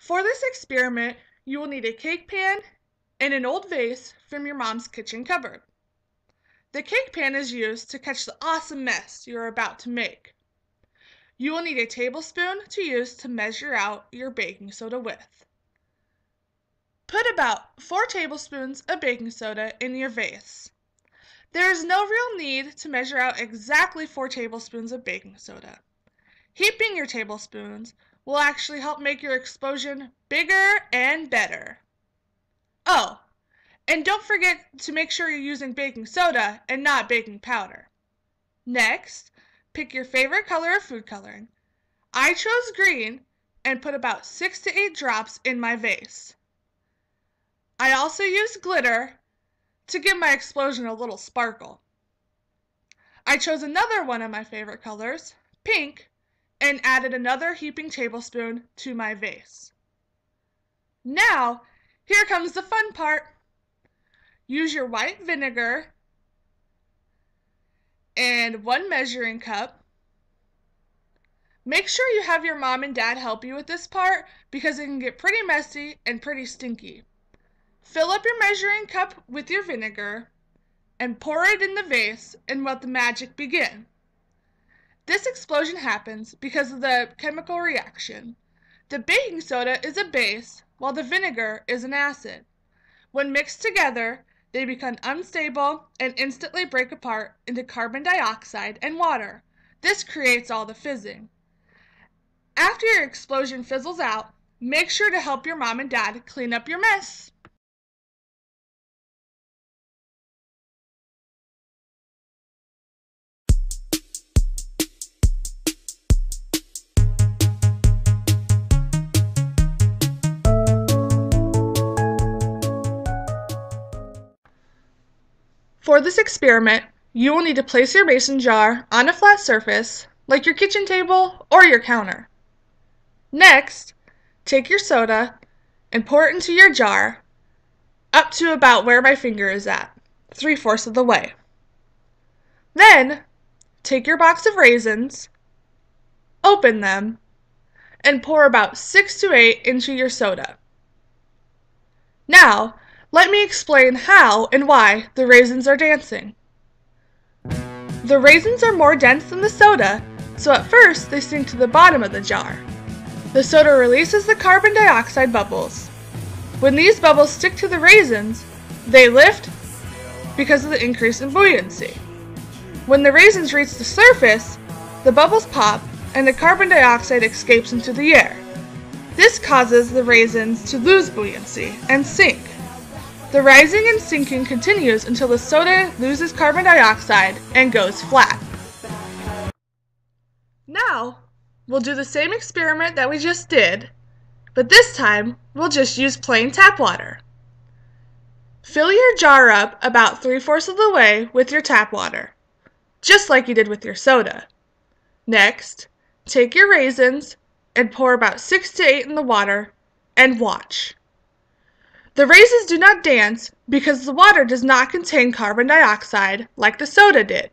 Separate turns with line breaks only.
For this experiment, you will need a cake pan and an old vase from your mom's kitchen cupboard. The cake pan is used to catch the awesome mess you are about to make. You will need a tablespoon to use to measure out your baking soda with. Put about 4 tablespoons of baking soda in your vase. There is no real need to measure out exactly 4 tablespoons of baking soda. Heaping your tablespoons will actually help make your explosion bigger and better. Oh, and don't forget to make sure you're using baking soda and not baking powder. Next, pick your favorite color of food coloring. I chose green and put about 6 to 8 drops in my vase. I also used glitter to give my explosion a little sparkle. I chose another one of my favorite colors, pink, and added another heaping tablespoon to my vase. Now, here comes the fun part. Use your white vinegar and 1 measuring cup. Make sure you have your mom and dad help you with this part because it can get pretty messy and pretty stinky. Fill up your measuring cup with your vinegar and pour it in the vase and let the magic begin. This explosion happens because of the chemical reaction. The baking soda is a base while the vinegar is an acid. When mixed together, they become unstable and instantly break apart into carbon dioxide and water. This creates all the fizzing. After your explosion fizzles out, make sure to help your mom and dad clean up your mess. For this experiment, you will need to place your mason jar on a flat surface, like your kitchen table or your counter. Next, take your soda and pour it into your jar, up to about where my finger is at, 3/4 of the way. Then, take your box of raisins, open them, and pour about 6 to 8 into your soda. Now, let me explain how and why the raisins are dancing. The raisins are more dense than the soda, so at first they sink to the bottom of the jar. The soda releases the carbon dioxide bubbles. When these bubbles stick to the raisins, they lift because of the increase in buoyancy. When the raisins reach the surface, the bubbles pop and the carbon dioxide escapes into the air. This causes the raisins to lose buoyancy and sink. The rising and sinking continues until the soda loses carbon dioxide and goes flat. Now, we'll do the same experiment that we just did, but this time we'll just use plain tap water. Fill your jar up about 3/4 of the way with your tap water, just like you did with your soda. Next, take your raisins and pour about 6 to 8 in the water and watch. The raisins do not dance because the water does not contain carbon dioxide like the soda did.